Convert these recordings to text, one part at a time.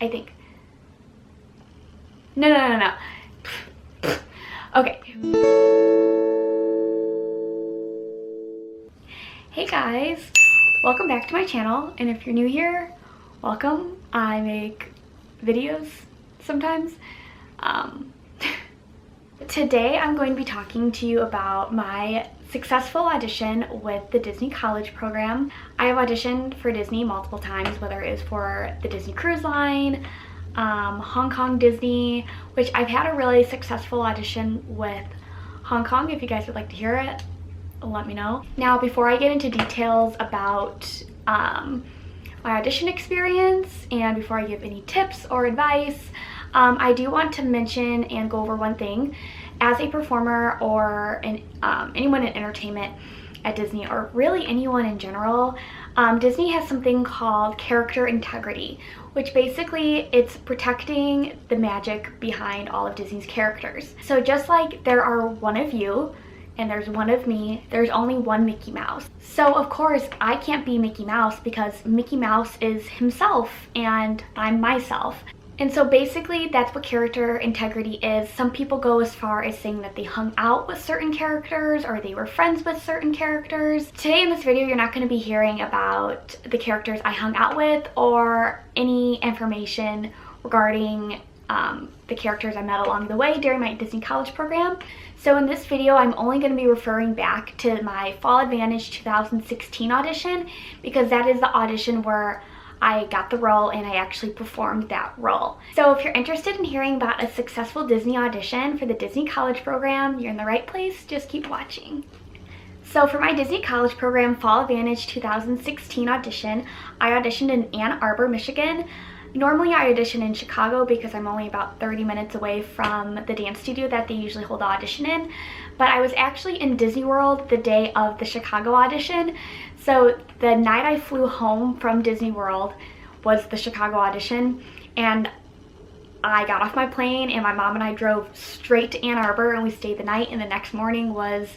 I think. No. Okay. Hey guys, welcome back to my channel, and if you're new here, welcome. I make videos sometimes. Today I'm going to be talking to you about my successful audition with the Disney College program. I have auditioned for Disney multiple times, whether it is for the Disney Cruise Line, Hong Kong Disney, which I've had a really successful audition with Hong Kong. If you guys would like to hear it, let me know. Now, before I get into details about my audition experience and before I give any tips or advice, I do want to mention and go over one thing. As a performer or anyone in entertainment at Disney, or really anyone in general, Disney has something called character integrity, which basically it's protecting the magic behind all of Disney's characters. So just like there are one of you and there's one of me, there's only one Mickey Mouse. So of course I can't be Mickey Mouse because Mickey Mouse is himself and I'm myself. And so basically that's what character integrity is. Some people go as far as saying that they hung out with certain characters or they were friends with certain characters. Today in this video, you're not going to be hearing about the characters I hung out with or any information regarding the characters I met along the way during my Disney College program. So in this video, I'm only going to be referring back to my Fall Advantage 2016 audition because that is the audition where I got the role and I actually performed that role. So if you're interested in hearing about a successful Disney audition for the Disney College program, you're in the right place. Just keep watching. So for my Disney College program Fall Advantage 2016 audition, I auditioned in Ann Arbor, Michigan. Normally I audition in Chicago because I'm only about 30 minutes away from the dance studio that they usually hold the audition in. But I was actually in Disney World the day of the Chicago audition. So the night I flew home from Disney World was the Chicago audition, and I got off my plane and my mom and I drove straight to Ann Arbor and we stayed the night, and the next morning was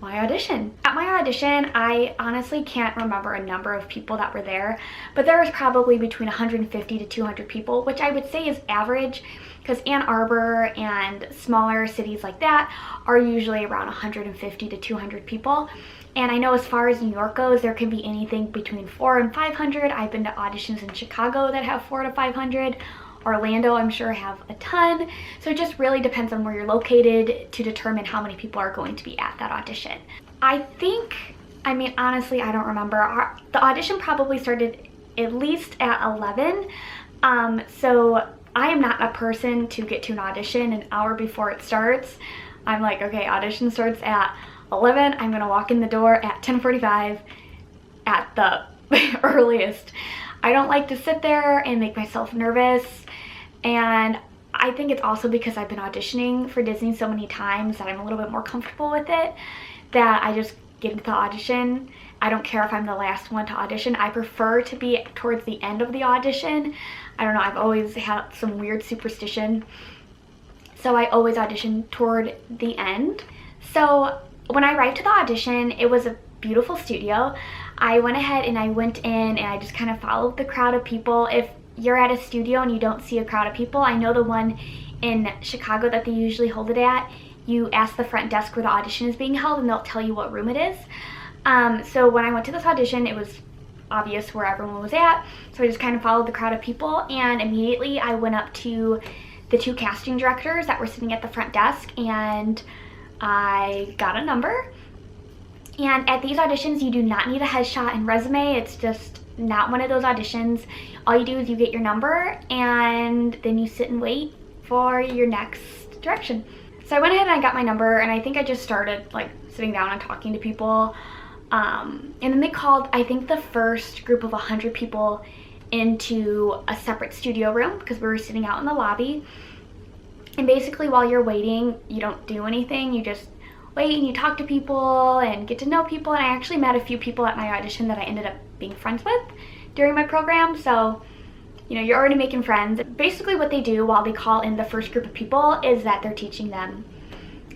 my audition. At my audition, I honestly can't remember a number of people that were there, but there was probably between 150 to 200 people, which I would say is average because Ann Arbor and smaller cities like that are usually around 150 to 200 people. And I know as far as New York goes, there can be anything between 400 and 500. I've been to auditions in Chicago that have 400 to 500. Orlando, I'm sure, have a ton. So it just really depends on where you're located to determine how many people are going to be at that audition. I mean, honestly, I don't remember. The audition probably started at least at 11. So I am not a person to get to an audition an hour before it starts. I'm like, okay, audition starts at 11. I'm gonna walk in the door at 10:45 at the earliest. I don't like to sit there and make myself nervous, and I think it's also because I've been auditioning for Disney so many times that I'm a little bit more comfortable with it, that I just get into the audition. I don't care if I'm the last one to audition. I prefer to be towards the end of the audition. I don't know, I've always had some weird superstition, so I always audition toward the end. So when I arrived to the audition, it was a beautiful studio. I went ahead and I went in and I just kind of followed the crowd of people. If you're at a studio and you don't see a crowd of people, I know the one in Chicago that they usually hold it at, you ask the front desk where the audition is being held and they'll tell you what room it is. So when I went to this audition, it was obvious where everyone was at. So I just kind of followed the crowd of people, and immediately I went up to the two casting directors that were sitting at the front desk and I got a number. And at these auditions, you do not need a headshot and resume. It's just not one of those auditions. All you do is you get your number and then you sit and wait for your next direction. So I went ahead and I got my number, and I think I just started like sitting down and talking to people. And then they called, I think, the first group of 100 people into a separate studio room because we were sitting out in the lobby. And basically while you're waiting, you don't do anything. You just wait and you talk to people and get to know people. And I actually met a few people at my audition that I ended up being friends with during my program. So, you know, you're already making friends. Basically what they do while they call in the first group of people is that they're teaching them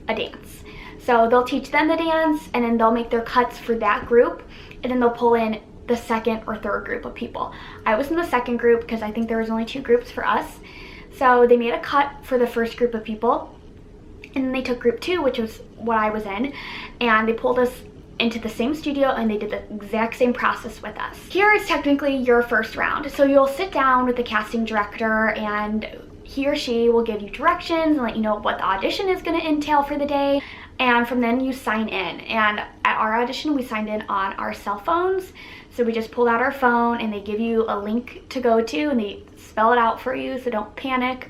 a dance. So they'll teach them the dance and then they'll make their cuts for that group, and then they'll pull in the second or third group of people. I was in the second group because I think there was only 2 groups for us. So they made a cut for the first group of people, and then they took group 2, which was what I was in, and they pulled us into the same studio and they did the exact same process with us. Here is technically your first round. So you'll sit down with the casting director, and he or she will give you directions and let you know what the audition is going to entail for the day. And from then you sign in. And at our audition, we signed in on our cell phones. So we just pulled out our phone and they give you a link to go to and they spell it out for you, so don't panic.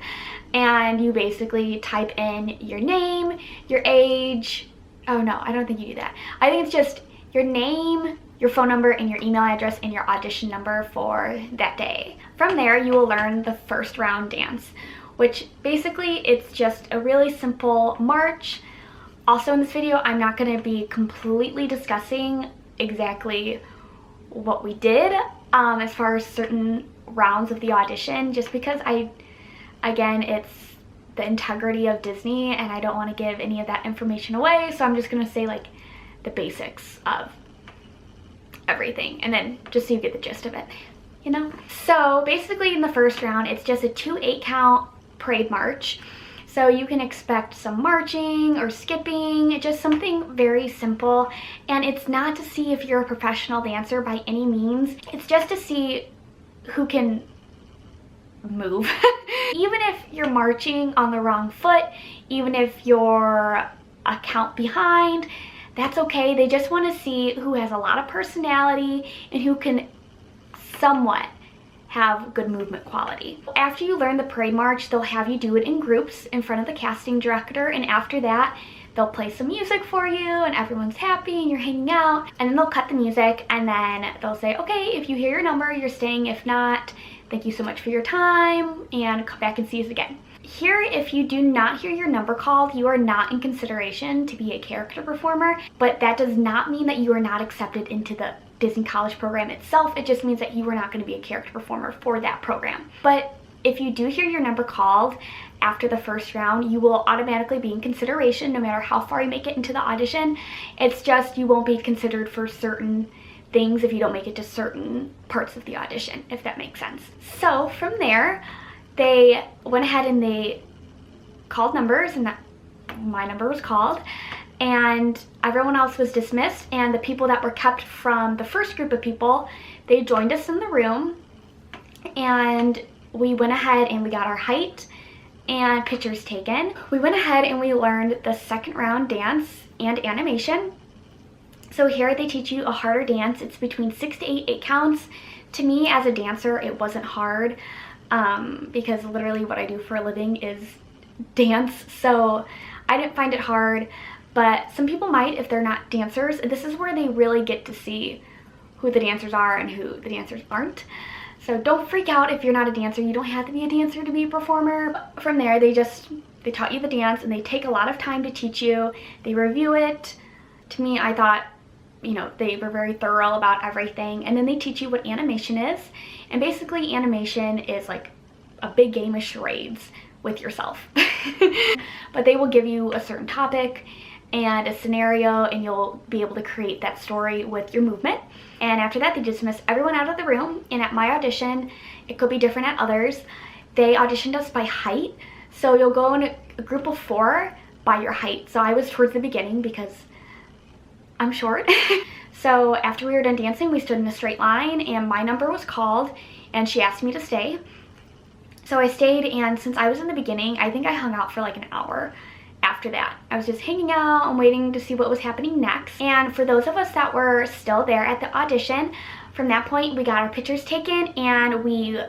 And you basically type in your name, your age. Oh no, I don't think you do that. I think it's just your name, your phone number, and your email address and your audition number for that day. From there, you will learn the first round dance, which basically it's just a really simple march. Also in this video, I'm not going to be completely discussing exactly what we did as far as certain rounds of the audition, just because again, it's the integrity of Disney and I don't want to give any of that information away, so I'm just going to say like the basics of everything and then just so you get the gist of it, you know? So basically in the first round, it's just a 2 8-count parade march. So you can expect some marching or skipping, just something very simple. And it's not to see if you're a professional dancer by any means. It's just to see who can move. Even if you're marching on the wrong foot, even if you're a count behind, that's okay. They just want to see who has a lot of personality and who can somewhat have good movement quality. After you learn the parade march, they'll have you do it in groups in front of the casting director, and after that they'll play some music for you and everyone's happy and you're hanging out, and then they'll cut the music and then they'll say, okay, if you hear your number, you're staying. If not, thank you so much for your time and come back and see us again. Here, if you do not hear your number called, you are not in consideration to be a character performer, but that does not mean that you are not accepted into the Disney College program itself. It just means that you are not going to be a character performer for that program. But if you do hear your number called after the first round, you will automatically be in consideration no matter how far you make it into the audition. It's just you won't be considered for certain things if you don't make it to certain parts of the audition, if that makes sense. So from there, they went ahead and they called numbers, and my number was called, and everyone else was dismissed, and the people that were kept from the first group of people, they joined us in the room, and we went ahead and we got our height and pictures taken. We went ahead and we learned the second round dance and animation. So here they teach you a harder dance. It's between 6 to 8 counts. To me as a dancer, it wasn't hard because literally what I do for a living is dance, so I didn't find it hard. But some people might if they're not dancers. This is where they really get to see who the dancers are and who the dancers aren't. So don't freak out if you're not a dancer. You don't have to be a dancer to be a performer. From there, they taught you the dance, and they take a lot of time to teach you. They review it. To me, I thought, you know, they were very thorough about everything. And then they teach you what animation is. And basically, animation is like a big game of charades with yourself. But they will give you a certain topic and a scenario, and you'll be able to create that story with your movement. And after that, they dismiss everyone out of the room. And at my audition, it could be different at others, they auditioned us by height. So you'll go in a group of 4 by your height. So I was towards the beginning because I'm short. So after we were done dancing, we stood in a straight line and my number was called and she asked me to stay. So I stayed, and since I was in the beginning, I think I hung out for like an hour. After that, I was just hanging out and waiting to see what was happening next. And for those of us that were still there at the audition, from that point we got our pictures taken and we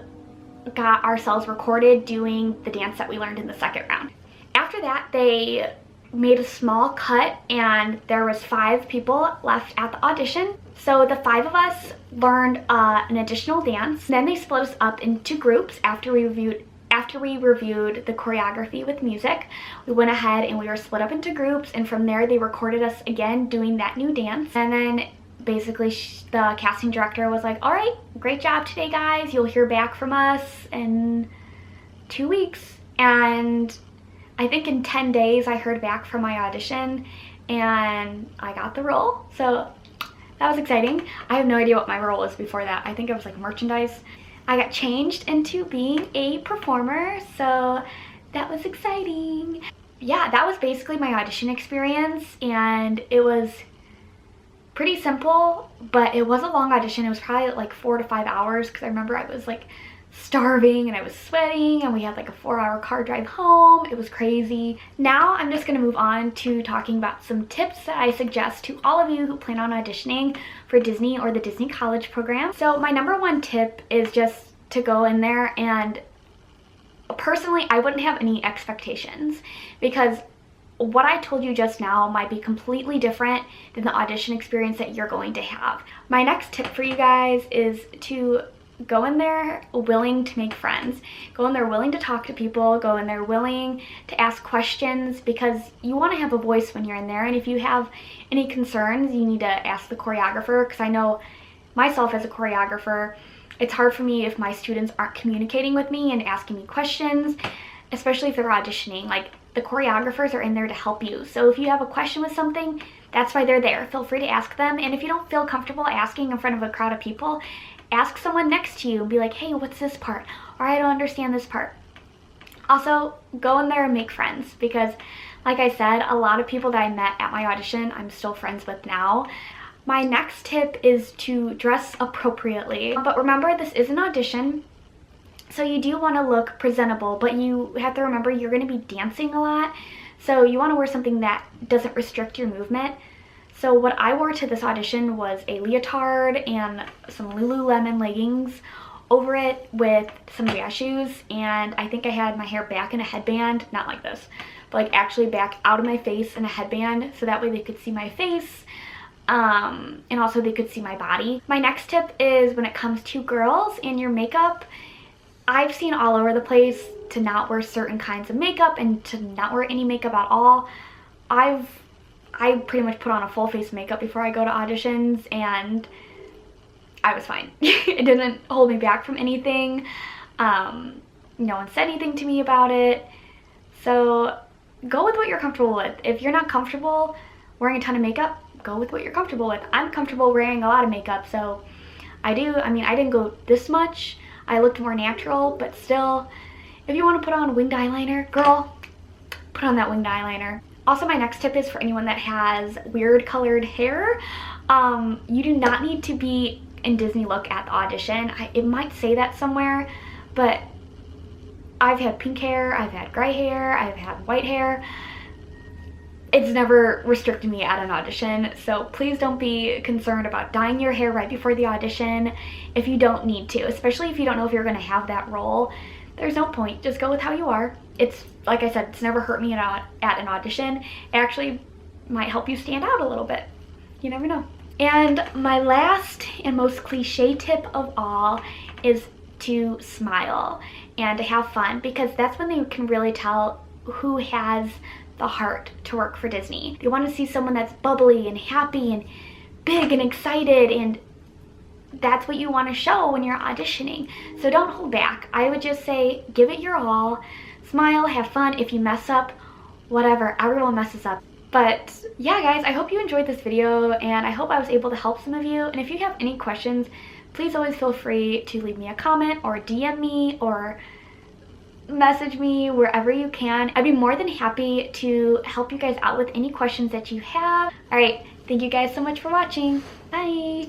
got ourselves recorded doing the dance that we learned in the second round. After that, they made a small cut and there was 5 people left at the audition. So the 5 of us learned an additional dance. Then they split us up into groups after we reviewed the choreography with music. We went ahead and we were split up into groups, and from there they recorded us again doing that new dance. And then basically the casting director was like, all right, great job today guys, you'll hear back from us in 2 weeks. And I think in 10 days I heard back from my audition and I got the role. So that was exciting. I have no idea what my role was before that. I think it was like merchandise. I got changed into being a performer, so that was exciting. Yeah, that was basically my audition experience, and it was pretty simple, but it was a long audition. It was probably like 4 to 5 hours because I remember I was like starving and I was sweating, and we had like a 4-hour car drive home. It was crazy. Now I'm just gonna move on to talking about some tips that I suggest to all of you who plan on auditioning for Disney or the Disney College program. So my number one tip is just to go in there, and personally I wouldn't have any expectations, because what I told you just now might be completely different than the audition experience that you're going to have. My next tip for you guys is to go in there willing to make friends. Go in there willing to talk to people. Go in there willing to ask questions, because you want to have a voice when you're in there. And if you have any concerns, you need to ask the choreographer, because I know myself as a choreographer, it's hard for me if my students aren't communicating with me and asking me questions, especially if they're auditioning. Like, the choreographers are in there to help you. So if you have a question with something, that's why they're there. Feel free to ask them. And if you don't feel comfortable asking in front of a crowd of people, ask someone next to you and be like, hey, what's this part? Or I don't understand this part. Also, go in there and make friends, because like I said, a lot of people that I met at my audition, I'm still friends with now. My next tip is to dress appropriately. But remember, this is an audition, so you do want to look presentable, but you have to remember you're going to be dancing a lot. So you want to wear something that doesn't restrict your movement. So what I wore to this audition was a leotard and some Lululemon leggings over it with some dress shoes, and I think I had my hair back in a headband, not like this, but like actually back out of my face in a headband, so that way they could see my face, and also they could see my body. My next tip is when it comes to girls and your makeup, I've seen all over the place to not wear certain kinds of makeup and to not wear any makeup at all. I pretty much put on a full face makeup before I go to auditions, and I was fine. It didn't hold me back from anything. No one said anything to me about it. So go with what you're comfortable with. If you're not comfortable wearing a ton of makeup, go with what you're comfortable with. I'm comfortable wearing a lot of makeup, so I didn't go this much. I looked more natural, but still, if you want to put on winged eyeliner, girl, put on that winged eyeliner. Also, my next tip is for anyone that has weird colored hair. You do not need to be in Disney look at the audition. It might say that somewhere, but I've had pink hair, I've had gray hair, I've had white hair. It's never restricted me at an audition, so please don't be concerned about dyeing your hair right before the audition if you don't need to, especially if you don't know if you're going to have that role. There's no point. Just go with how you are. It's, like I said, it's never hurt me at an audition. It actually might help you stand out a little bit. You never know. And my last and most cliche tip of all is to smile and to have fun, because that's when they can really tell who has the heart to work for Disney. They want to see someone that's bubbly and happy and big and excited, and that's what you want to show when you're auditioning. So don't hold back. I would just say give it your all, smile, have fun. If you mess up, whatever, everyone messes up. But yeah, guys, I hope you enjoyed this video, and I hope I was able to help some of you. And if you have any questions, please always feel free to leave me a comment or DM me or message me wherever you can. I'd be more than happy to help you guys out with any questions that you have. All right, thank you guys so much for watching. Bye.